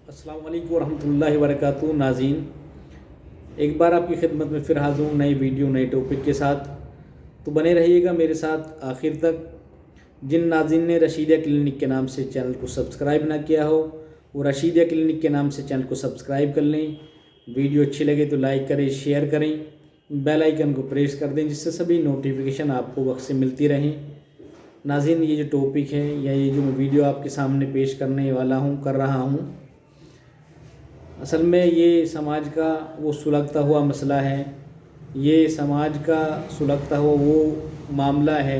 अस्सलाम वालेकुम रहमतुल्लाहि व बरकातुहू। नाज़रीन, एक बार आपकी खिदमत में फिर हाज़िर हूँ नई वीडियो नए टॉपिक के साथ। तो बने रहिएगा मेरे साथ आखिर तक। जिन नाज़रीन ने रशीदिया क्लिनिक के नाम से चैनल को सब्सक्राइब ना किया हो वो रशीदिया क्लिनिक के नाम से चैनल को सब्सक्राइब कर लें। वीडियो अच्छी लगे तो लाइक करें, शेयर करें, बेल आइकन को प्रेस कर दें जिससे सभी नोटिफिकेशन आपको वक्त से मिलती रहें। नाज़रीन, ये जो टॉपिक है या ये जो मैं वीडियो आपके सामने पेश करने वाला हूँ कर रहा हूँ, असल में ये समाज का वो सुलगता हुआ मसला है। ये समाज का सुलगता हुआ वो मामला है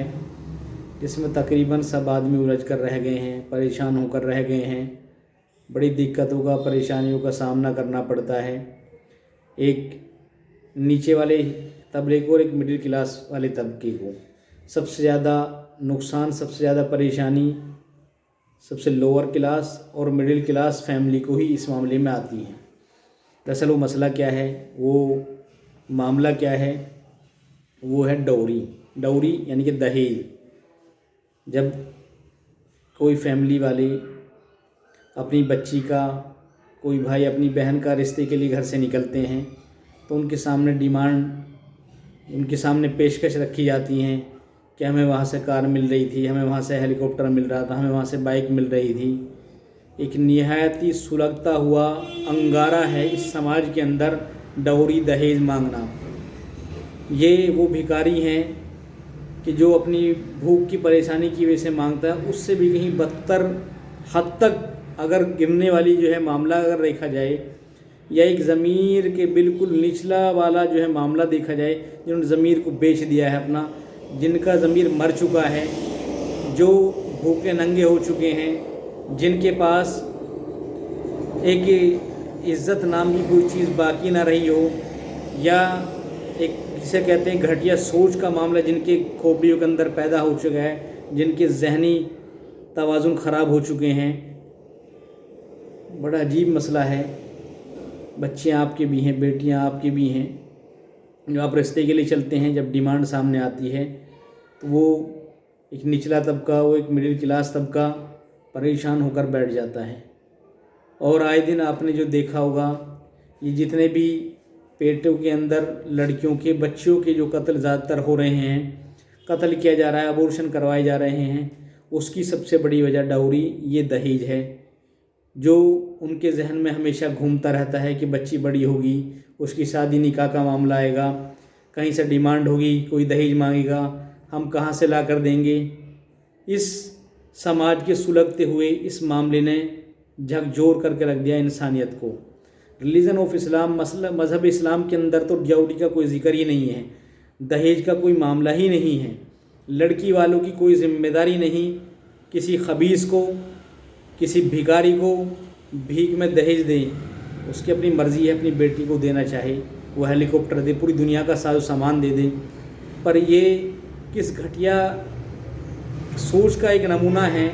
जिसमें तकरीबन सब आदमी उलझ कर रह गए हैं, परेशान होकर रह गए हैं। बड़ी दिक्कतों का, परेशानियों का सामना करना पड़ता है। एक नीचे वाले तबके को और एक मिडिल क्लास वाले तबके को सबसे ज़्यादा नुकसान, सबसे ज़्यादा परेशानी सबसे लोअर क्लास और मिडिल क्लास फैमिली को ही इस मामले में आती है। दरअसल वो मसला क्या है, वो मामला क्या है, वो है डौरी यानी कि दहेज। जब कोई फैमिली वाले अपनी बच्ची का, कोई भाई अपनी बहन का रिश्ते के लिए घर से निकलते हैं तो उनके सामने डिमांड, उनके सामने पेशकश रखी जाती हैं कि हमें वहाँ से कार मिल रही थी, हमें वहाँ से हेलीकॉप्टर मिल रहा था, हमें वहाँ से बाइक मिल रही थी। एक निहायत ही सुलगता हुआ अंगारा है इस समाज के अंदर डौरी दहेज मांगना। ये वो भिखारी हैं कि जो अपनी भूख की परेशानी की वजह से मांगता है, उससे भी कहीं बदतर हद तक अगर गिरने वाली जो है मामला अगर देखा जाए, या एक ज़मीर के बिल्कुल निचला वाला जो है मामला देखा जाए, जिन्होंने ज़मीर को बेच दिया है अपना, जिनका ज़मीर मर चुका है, जो भूखे नंगे हो चुके हैं, जिनके पास एक इज़्ज़त नाम की कोई चीज़ बाकी ना रही हो, या एक जिसे कहते हैं घटिया सोच का मामला जिनके खोपड़ियों के अंदर पैदा हो चुका है, जिनके जहनी तवाज़ुन ख़राब हो चुके हैं। बड़ा अजीब मसला है। बच्चे आपके भी हैं, बेटियां आपके भी हैं, जो आप रिश्ते के लिए चलते हैं, जब डिमांड सामने आती है तो वो एक निचला तबका, वो एक मिडिल क्लास तबका परेशान होकर बैठ जाता है। और आए दिन आपने जो देखा होगा, ये जितने भी पेटों के अंदर लड़कियों के, बच्चियों के जो कत्ल ज़्यादातर हो रहे हैं, कत्ल किया जा रहा है, अबॉर्शन करवाए जा रहे हैं, उसकी सबसे बड़ी वजह डौरी, ये दहेज है, जो उनके जहन में हमेशा घूमता रहता है कि बच्ची बड़ी होगी, उसकी शादी निकाह का मामला आएगा, कहीं से डिमांड होगी, कोई दहेज मांगेगा, हम कहाँ से ला कर देंगे। इस समाज के सुलगते हुए इस मामले ने झकझोर करके रख दिया इंसानियत को। रिलीजन ऑफ इस्लाम, मज़हब इस्लाम के अंदर तो डौरी का कोई ज़िक्र ही नहीं है, दहेज का कोई मामला ही नहीं है, लड़की वालों की कोई ज़िम्मेदारी नहीं। किसी खबीस को, किसी भिखारी को भीख में दहेज दे, उसकी अपनी मर्ज़ी है, अपनी बेटी को देना चाहे वो हेलीकॉप्टर दे, पूरी दुनिया का साजो सामान दे दे। पर ये किस घटिया सोच का एक नमूना है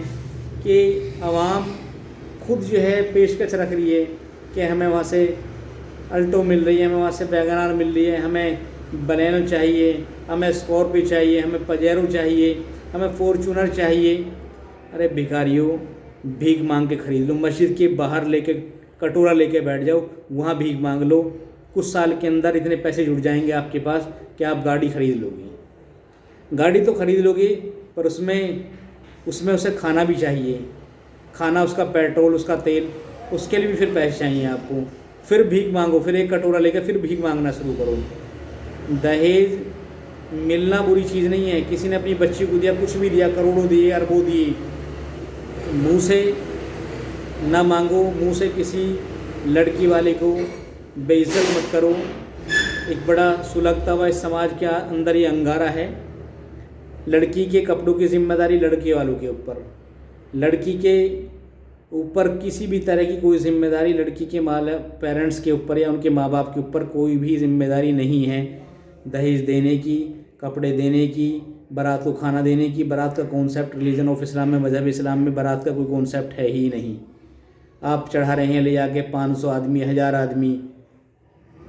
कि आवाम खुद जो है पेशकश रख रही है कि हमें वहाँ से अल्टो मिल रही है, हमें वहाँ से वैगनार मिल रही है, हमें बलेनो चाहिए, हमें स्कॉर्पियो चाहिए, हमें पजेरो चाहिए, हमें फॉर्चूनर चाहिए। अरे भिखारियों, भीख मांग के ख़रीद लो, मस्जिद के बाहर लेके कटोरा लेके बैठ जाओ, वहाँ भीख मांग लो। कुछ साल के अंदर इतने पैसे जुट जाएंगे आपके पास कि आप गाड़ी ख़रीद लोगे। गाड़ी तो ख़रीद लोगे, पर उसमें उसे खाना भी चाहिए, खाना, उसका पेट्रोल, उसका तेल, उसके लिए भी फिर पैसे चाहिए आपको। फिर भीख मांगो, फिर एक कटोरा लेकर फिर भीख मांगना शुरू करो। दहेज मिलना बुरी चीज़ नहीं है। किसी ने अपनी बच्ची को दिया, कुछ भी दिया, करोड़ों दिए, अरबों दिए, मुंह से ना मांगो, मुंह से किसी लड़की वाले को बेइज्जत मत करो। एक बड़ा सुलगता हुआ इस समाज के अंदर ये अंगारा है। लड़की के कपड़ों की जिम्मेदारी लड़के वालों के ऊपर, लड़की के ऊपर किसी भी तरह की कोई जिम्मेदारी लड़की के पेरेंट्स के ऊपर या उनके माँ बाप के ऊपर कोई भी जिम्मेदारी नहीं है। दहेज देने की, कपड़े देने की, बारात को खाना देने की, बारात का कॉन्सेप्ट रिलीजन ऑफ इस्लाम में, मज़हब इस्लाम में बारात का कोई कॉन्सेप्ट है ही नहीं। आप चढ़ा रहे हैं ले जाके 500 आदमी, 1000 आदमी,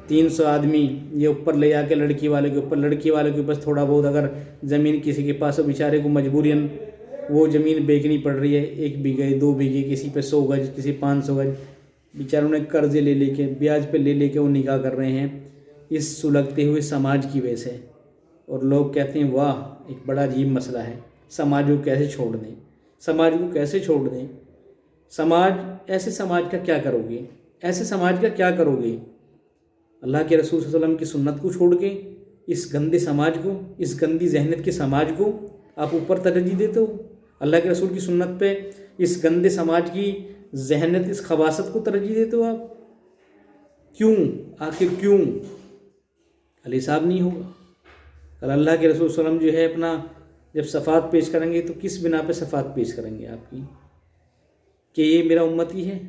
300 आदमी, ये ऊपर ले जाके लड़की वाले के ऊपर, लड़की वाले के ऊपर थोड़ा बहुत अगर ज़मीन किसी के पास हो, बेचारे को मजबूरन वो ज़मीन बेचनी पड़ रही है, 1 बीघे 2 बीघे, किसी पे 100 गज, किसी 500 गज, बेचारों ने कर्जे ले के, ब्याज पे ले के वो निकाह कर रहे हैं इस सुलगते हुए समाज की वजह से। और लोग कहते हैं वाह एक बड़ा अजीब मसला है, समाज को कैसे छोड़ दें, समाज को कैसे छोड़ दें, समाज, ऐसे समाज का क्या करोगे, ऐसे समाज का क्या करोगे। अल्लाह के रसूल सल्लल्लाहु अलैहि वसल्लम की सुन्नत को छोड़ के इस गंदे समाज को, इस गंदी जहनीत के समाज को आप ऊपर तरजीह देते हो। अल्लाह के रसूल की सुन्नत पे इस गंदे समाज की जहनीत, इस खबासत को तरजीह देते हो आप। क्यों, आखिर क्यों? कल हिसाब नहीं होगा। कल अल्लाह के रसूल सल्लल्लाहु अलैहि वसल्लम जो है अपना जब सफ़ात पेश करेंगे तो किस बिना पे सफ़ात पेश करेंगे आपकी, कि ये मेरा उम्मती है,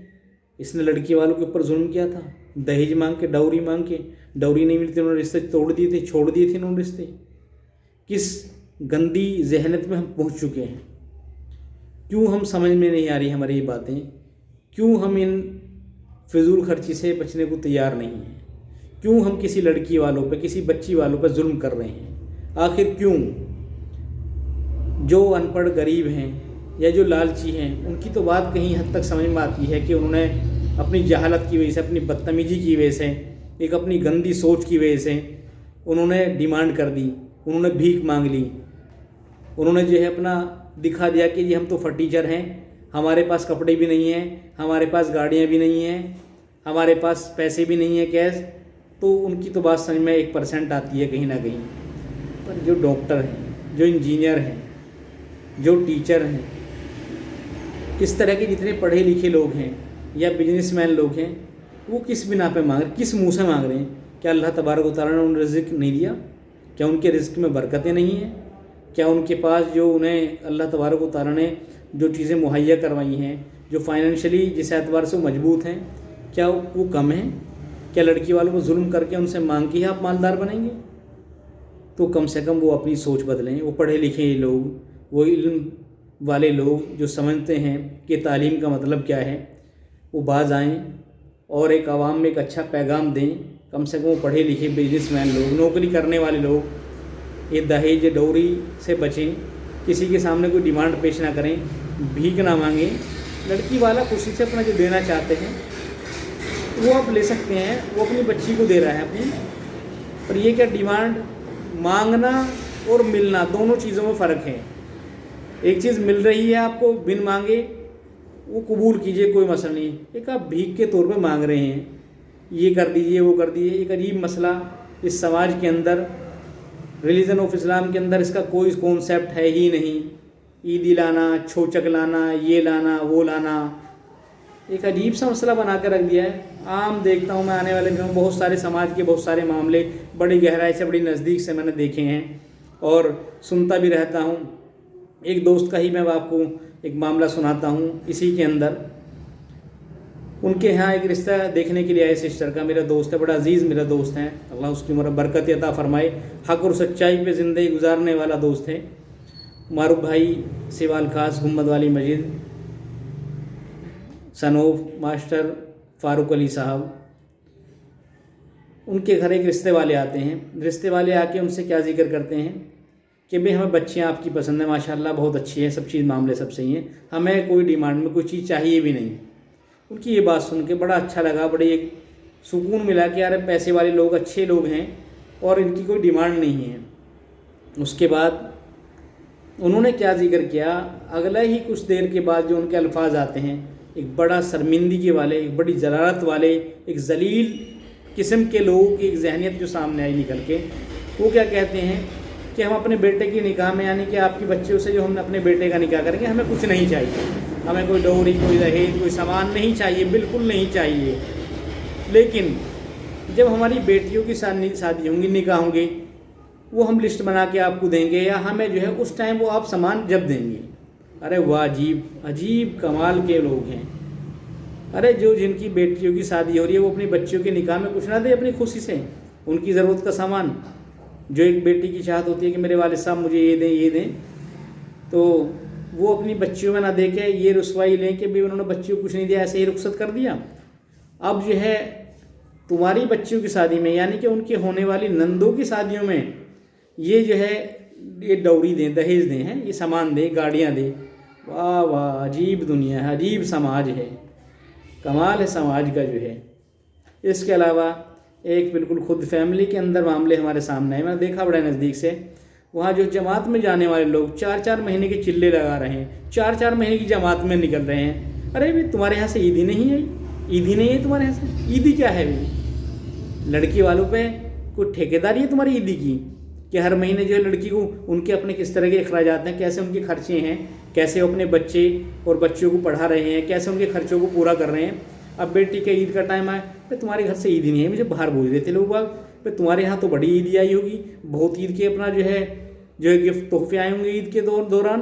इसने लड़की वालों के ऊपर जुल्म किया था, दहेज मांग के, डौरी मांग के, डौरी नहीं मिलती उन्होंने रिश्ते तोड़ दिए थे, छोड़ दिए थे उन्होंने रिश्ते। किस गंदी जहनीत में हम पहुंच चुके हैं। क्यों हम समझ में नहीं आ रही हमारी ये बातें, क्यों हम इन फिजूल खर्ची से बचने को तैयार नहीं हैं, क्यों हम किसी लड़की वालों पे, किसी बच्ची वालों पे जुल्म कर रहे हैं, आखिर क्यों? जो अनपढ़ गरीब हैं या जो लालची हैं उनकी तो बात कहीं हद तक समझ में आती है कि उन्होंने अपनी जहालत की वजह से, अपनी बदतमीजी की वजह से, एक अपनी गंदी सोच की वजह से उन्होंने डिमांड कर दी, उन्होंने भीख मांग ली, उन्होंने जो है अपना दिखा दिया कि ये हम तो फटीचर हैं, हमारे पास कपड़े भी नहीं हैं, हमारे पास गाड़ियाँ भी नहीं हैं, हमारे पास पैसे भी नहीं है कैश। तो उनकी तो बात समझ में 1% आती है कहीं ना कहीं। पर जो डॉक्टर हैं, जो इंजीनियर हैं, जो टीचर हैं, इस तरह के जितने पढ़े लिखे लोग हैं या बिजनेसमैन लोग हैं, वो किस बिना पे मांग रहे, किस मुंह से मांग रहे हैं? क्या अल्लाह तबारक व तआला ने उन्हें रिज़्क नहीं दिया? क्या उनके रिज़्क में बरकतें नहीं हैं? क्या उनके पास जो उन्हें अल्लाह तबारक व तआला ने जो चीज़ें मुहैया करवाई हैं, जो फाइनेंशियली जिस एतबार से वो मजबूत हैं, क्या वो कम हैं? क्या लड़की वालों को जुल्म करके उनसे मांग के ही आप मालदार बनेंगे? तो कम से कम वो अपनी सोच बदलें। वो पढ़े लिखे लोग, वो इल्म वाले लोग जो समझते हैं कि तालीम का मतलब क्या है, वो बाज आएँ और एक आवाम में एक अच्छा पैगाम दें। कम से कम वो पढ़े लिखे बिजनेसमैन लोग, नौकरी करने वाले लोग ये दहेज डौरी से बचें, किसी के सामने कोई डिमांड पेश ना करें, भीख ना मांगें। लड़की वाला खुशी से अपना जो देना चाहते हैं वो आप ले सकते हैं, वो अपनी बच्ची को दे रहा है अपनी। पर ये क्या, डिमांड मांगना और मिलना दोनों चीज़ों में फ़र्क है। एक चीज़ मिल रही है आपको बिन मांगे, वो कबूल कीजिए, कोई मसला नहीं। एक आप भीख के तौर पे मांग रहे हैं, ये कर दीजिए, वो कर दीजिए। एक अजीब मसला इस समाज के अंदर, रिलीजन ऑफ इस्लाम के अंदर इसका कोई कॉन्सेप्ट है ही नहीं। ईदी लाना, छोचक लाना, ये लाना, वो लाना, एक अजीब सा मसला बना कर रख दिया है। आम देखता हूँ मैं आने वाले दिनों में बहुत सारे समाज के बहुत सारे मामले बड़ी गहराई से, बड़ी नज़दीक से मैंने देखे हैं और सुनता भी रहता हूँ। एक दोस्त का ही मैं आपको एक मामला सुनाता हूँ। इसी के अंदर उनके यहाँ एक रिश्ता देखने के लिए आए सिस्टर का। मेरा दोस्त है, बड़ा अजीज़ मेरा दोस्त है, अल्लाह उसकी उम्र बरकत अता फरमाए। हक़ और सच्चाई पे ज़िंदगी गुजारने वाला दोस्त है। मारूफ भाई सिवाल खास गुम्बद वाली मस्जिद, सनोफ मास्टर फ़ारूक अली साहब। उनके घर एक रिश्ते वाले आते हैं। रिश्ते वाले आके उनसे क्या जिक्र करते हैं कि भाई हमें बच्चियाँ आपकी पसंद है, माशाल्लाह बहुत अच्छी है, सब चीज़ मामले सब सही हैं, हमें कोई डिमांड में कोई चीज़ चाहिए भी नहीं। उनकी ये बात सुन के बड़ा अच्छा लगा, बड़ी एक सुकून मिला कि यार पैसे वाले लोग अच्छे लोग हैं और इनकी कोई डिमांड नहीं है। उसके बाद उन्होंने क्या जिक्र किया, अगला ही कुछ देर के बाद जो उनके अल्फाज आते हैं, एक बड़ा शर्मिंदगी वाले, एक बड़ी जलालत वाले, एक जलील किस्म के लोगों की एक जहनीत जो सामने आई निकल के। वो क्या कहते हैं कि हम अपने बेटे के निकाह में, यानी कि आपकी बच्चियों से जो हम अपने बेटे का निकाह करेंगे, हमें कुछ नहीं चाहिए, हमें कोई डौरी, कोई दहेज, कोई सामान नहीं चाहिए, बिल्कुल नहीं चाहिए। लेकिन जब हमारी बेटियों की शादी होंगी, निकाह होंगे, वो हम लिस्ट बना के आपको देंगे या हमें जो है उस टाइम वो आप सामान जब देंगे। अरे वाह, अजीब अजीब कमाल के लोग हैं। अरे जो जिनकी बेटियों की शादी हो रही है वो अपनी बच्चियों के निकाह में कुछ ना दे अपनी खुशी से, उनकी ज़रूरत का सामान। जो एक बेटी की चाहत होती है कि मेरे वालिद साहब मुझे ये दें, तो वो अपनी बच्चियों में ना दे के ये रुसवाई लें कि भाई उन्होंने बच्चियों को कुछ नहीं दिया, ऐसे ही रुखसत कर दिया। अब जो है तुम्हारी बच्चियों की शादी में, यानी कि उनकी होने वाली नंदों की शादियों में ये जो है ये डौरी दें, दहेज दें, हैं, ये सामान दें, गाड़ियाँ दें। वाह वाह, अजीब दुनिया है, अजीब समाज है। کمال ہے سماج کا جو ہے۔ اس کے علاوہ ایک بالکل خود فیملی کے اندر معاملے ہمارے سامنے ہیں، میں نے دیکھا بڑا نزدیک سے، وہاں جو جماعت میں جانے والے لوگ 4 مہینے کے چلے لگا رہے ہیں، 4 مہینے کی جماعت میں نکل رہے ہیں۔ ارے بھائی تمہارے یہاں سے عید ہی نہیں ہے، عید ہی نہیں ہے تمہارے یہاں سے، عیدی کیا ہے بھائی؟ لڑکی والوں پہ کوئی ٹھیکیداری ہے تمہاری عیدی کی کہ ہر مہینے جو ہے لڑکی کو ان کے اپنے کس طرح کے اخراجات ہیں، کیسے ان کے خرچے ہیں، کیسے وہ اپنے بچے اور بچوں کو پڑھا رہے ہیں، کیسے ان کے خرچوں کو پورا کر رہے ہیں۔ اب بیٹی کا عید کا ٹائم آئے پہ تمہارے گھر سے عید ہی نہیں ہے، مجھے باہر بھیج دیتے لوگ باغ پہ، تمہارے یہاں تو بڑی عیدی آئی ہوگی، بہت عید کے اپنا جو ہے گفٹ تحفے آئے ہوں گے عید کے دوران۔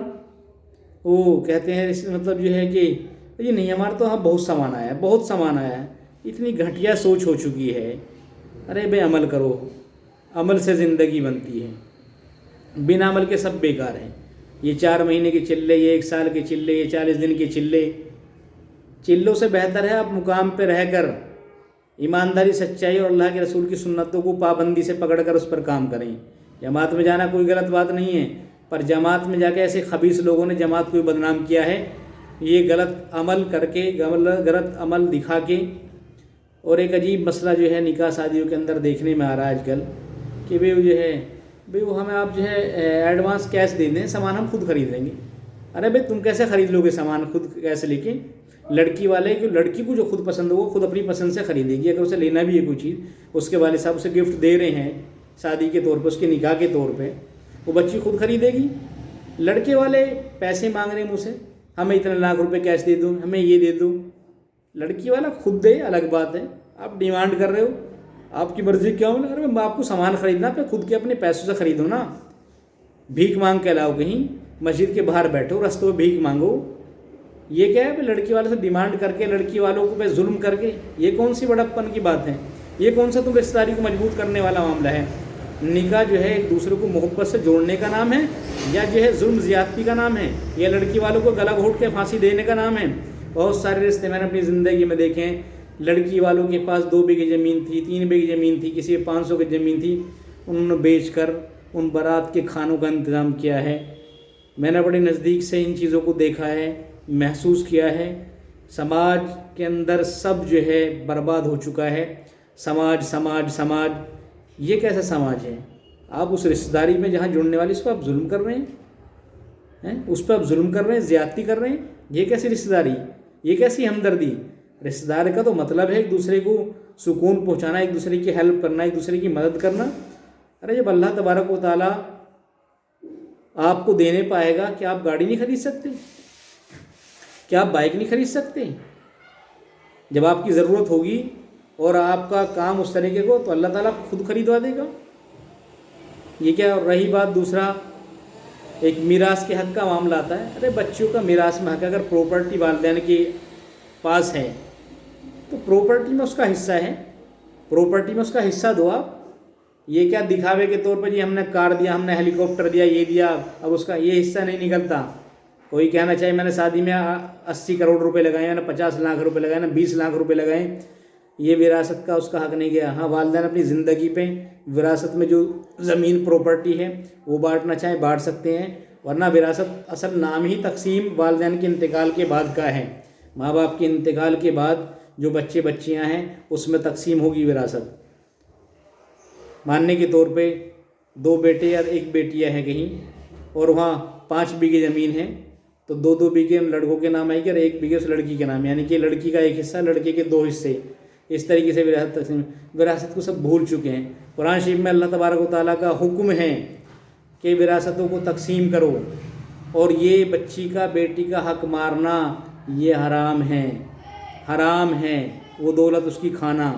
وہ کہتے ہیں مطلب جو ہے کہ یہ نہیں، ہمارا تو ہاں بہت سامان آیا ہے، بہت سامان آیا ہے۔ اتنی گھٹیا سوچ ہو چکی ہے۔ ارے بے عمل کرو، عمل سے زندگی بنتی ہے، بنا عمل کے سب بیکار ہیں۔ یہ 4 مہینے کے چلے، یہ 1 سال کے چلے، یہ 40 دن کے چلے، چلوں سے بہتر ہے آپ مقام پہ رہ کر ایمانداری، سچائی اور اللہ کے رسول کی سنتوں کو پابندی سے پکڑ کر اس پر کام کریں۔ جماعت میں جانا کوئی غلط بات نہیں ہے، پر جماعت میں جا کے ایسے خبیث لوگوں نے جماعت کو بدنام کیا ہے، یہ غلط عمل کر کے، غلط عمل دکھا کے۔ اور ایک عجیب مسئلہ جو ہے نکاح شادیوں کے اندر دیکھنے میں آ رہا ہے آج کل کہ وہ ہمیں آپ جو ہے ایڈوانس کیش دے دیں، سامان ہم خود خرید لیں گے۔ ارے بھائی تم کیسے خرید لو گے سامان خود کیسے لے کے؟ لڑکی والے کہ لڑکی کو جو خود پسند ہو وہ خود اپنی پسند سے خریدے گی۔ اگر اسے لینا بھی ہے کوئی چیز، اس کے والد صاحب اسے گفٹ دے رہے ہیں شادی کے طور پہ، اس کے نکاح کے طور پہ، وہ بچی خود خریدے گی۔ لڑکے والے پیسے مانگ رہے ہیں مجھ سے، ہمیں اتنے لاکھ روپے کیش دے دو، ہمیں یہ دے دو۔ لڑکی والا خود دے الگ بات ہے، آپ ڈیمانڈ کر رہے ہو، آپ کی مرضی کیا ہو؟ اگر آپ کو سامان خریدنا پہ خود کے اپنے پیسوں سے خریدو نا، بھیک مانگ کے لاؤ، کہیں مسجد کے باہر بیٹھو، رستوں میں بھیک مانگو۔ یہ کیا ہے لڑکی والوں سے ڈیمانڈ کر کے، لڑکی والوں کو پہ ظلم کر کے؟ یہ کون سی بڑپن کی بات ہے؟ یہ کون سا تم رشتہ داری کو مضبوط کرنے والا معاملہ ہے؟ نکاح جو ہے ایک دوسرے کو محبت سے جوڑنے کا نام ہے، یا جو ہے ظلم زیادتی کا نام ہے، یا لڑکی والوں کو گلا گھونٹ کے پھانسی دینے کا نام ہے؟ بہت سارے رشتے میں نے اپنی زندگی میں دیکھے ہیں، لڑکی والوں کے پاس 2 بیگھے زمین تھی، 3 بیگھے زمین تھی، کسی 500 کی زمین تھی، انہوں نے بیچ کر ان بارات کے کھانوں کا انتظام کیا ہے۔ میں نے بڑے نزدیک سے ان چیزوں کو دیکھا ہے، محسوس کیا ہے۔ سماج کے اندر سب جو ہے برباد ہو چکا ہے۔ سماج یہ کیسا سماج ہے؟ آپ اس رشتہ داری میں جہاں جڑنے والی اس پہ آپ ظلم کر رہے ہیں، اس پہ آپ ظلم کر رہے ہیں، زیادتی کر رہے ہیں۔ یہ کیسی رشتہ داری؟ یہ کیسی ہمدردی؟ رشتہ دار کا تو مطلب ہے ایک دوسرے کو سکون پہنچانا، ایک دوسرے کی ہیلپ کرنا، ایک دوسرے کی مدد کرنا۔ ارے جب اللہ تبارک و تعالیٰ آپ کو دینے پائے گا، کیا آپ گاڑی نہیں خرید سکتے؟ کیا آپ بائک نہیں خرید سکتے؟ جب آپ کی ضرورت ہوگی اور آپ کا کام اس طریقے کو، تو اللہ تعالیٰ خود خریدوا دے گا۔ یہ کیا رہی بات؟ دوسرا ایک میراث کے حق کا معاملہ آتا ہے۔ ارے بچوں کا میراث میں حق، اگر پراپرٹی والدین کے پاس ہے تو پراپرٹی میں اس کا حصہ ہے، پراپرٹی میں اس کا حصہ دو آپ۔ یہ کیا دکھاوے کے طور پر جی ہم نے کار دیا، ہم نے ہیلی کاپٹر دیا، یہ دیا، اب اس کا یہ حصہ نہیں نکلتا۔ کوئی کہنا چاہے میں نے شادی میں 80 کروڑ روپے لگائے، میں نے 50 لاکھ روپے لگائے، میں 20 لاکھ روپے لگائے، یہ وراثت کا اس کا حق نہیں گیا۔ ہاں والدین اپنی زندگی پہ وراثت میں جو زمین پراپرٹی ہے وہ بانٹنا چاہیں بانٹ سکتے ہیں، ورنہ وراثت اصل نام ہی تقسیم والدین کے انتقال کے بعد کا ہے۔ ماں باپ کے انتقال کے بعد جو بچے بچیاں ہیں اس میں تقسیم ہوگی وراثت۔ ماننے کے طور پہ 2 بیٹے یا 1 بیٹیاں ہیں کہیں، اور وہاں 5 بیگھے زمین ہے، تو 2 بیگھے لڑکوں کے نام آئے گی اور 1 بیگھے اس لڑکی کے نام، یعنی کہ لڑکی کا 1 حصہ، لڑکے کے 2 حصے۔ اس طریقے سے وراثت تقسیم، وراثت کو سب بھول چکے ہیں۔ قرآن شریف میں اللہ تبارک و تعالیٰ کا حکم ہے کہ وراثتوں کو تقسیم کرو، اور یہ بچی کا، بیٹی کا حق مارنا یہ حرام ہے، حرام ہے، وہ دولت اس کی کھانا۔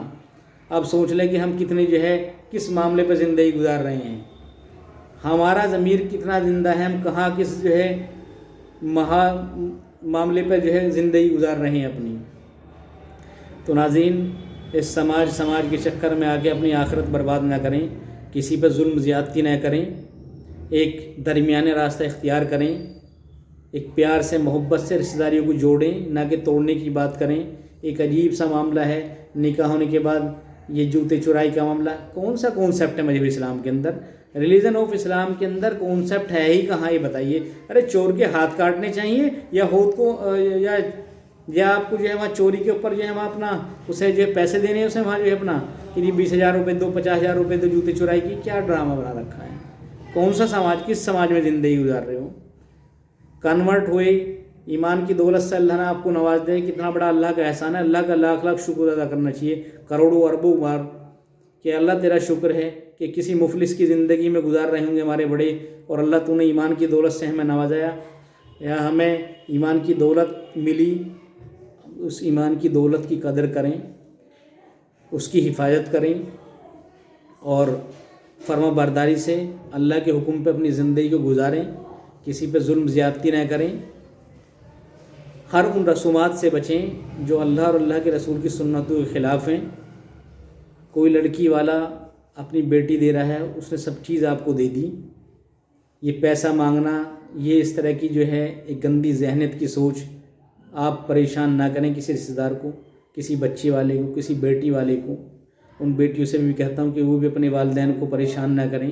اب سوچ لیں کہ ہم کتنے جو ہے کس معاملے پہ زندگی گزار رہے ہیں، ہمارا ضمیر کتنا زندہ ہے، ہم کہاں کس جو ہے معاملے پہ جو ہے زندگی گزار رہے ہیں اپنی۔ تو ناظرین، اس سماج کے چکر میں آ کے اپنی آخرت برباد نہ کریں، کسی پہ ظلم زیادتی نہ کریں، ایک درمیانے راستہ اختیار کریں، ایک پیار سے، محبت سے رشتہ داریوں کو جوڑیں، نہ کہ توڑنے کی بات کریں۔ ایک عجیب سا معاملہ ہے نکاح ہونے کے بعد یہ جوتے چرائی کا معاملہ۔ کون سا کانسیپٹ ہے مذہب اسلام کے اندر؟ ریلیجن آف اسلام کے اندر کانسیپٹ ہے ہی کہاں، یہ بتائیے۔ ارے چور کے ہاتھ کاٹنے چاہیے یا ہاتھ کو یا या आपको जो है वहाँ चोरी के ऊपर जो है वहाँ अपना उसे जो है पैसे देने हैं, उसे वहाँ जो है अपना कि जी 20,000 रुपये दो, 50,000 रुपये दो, जूते चुराई की, क्या ड्रामा बना रखा है। कौन सा समाज, किस समाज में ज़िंदगी गुजार रहे हो। कन्वर्ट हुए, ईमान की दौलत से अल्लाह ने आपको नवाज दे, कितना बड़ा अल्लाह का एहसान है। अल्लाह का लाख लाख शुक्र अदा करना चाहिए, करोड़ों अरबों बार, कि अल्लाह तेरा शुक्र है कि किसी मुफलिस की ज़िंदगी में गुजार रहे होंगे हमारे बड़े, और अल्लाह तूने ईमान की दौलत से हमें नवाजाया, या हमें ईमान की दौलत मिली। उस ईमान की दौलत की कदर करें, उसकी हिफाजत करें, और फर्मा बरदारी से अल्लाह के हुक्म पे अपनी ज़िंदगी को गुजारें, किसी पे जुल्म ज़्यादती न करें, हर उन रसूमात से बचें जो अल्लाह और अल्लाह के रसूल की सुन्नतों के ख़िलाफ़ हैं। कोई लड़की वाला अपनी बेटी दे रहा है, उसने सब चीज़ आपको दे दी, ये पैसा मांगना, ये इस तरह की जो है एक गंदी जहनियत की सोच, आप परेशान ना करें किसी रिश्तेदार को, किसी बच्चे वाले को, किसी बेटी वाले को। उन बेटियों से भी कहता हूँ कि वो भी अपने वालिदैन को परेशान ना करें।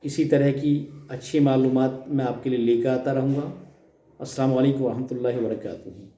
इसी तरह की अच्छी मालूमात मैं आपके लिए लेकर आता रहूँगा। अस्सलामु अलैकुम व रहमतुल्लाहि व बरकातुहू।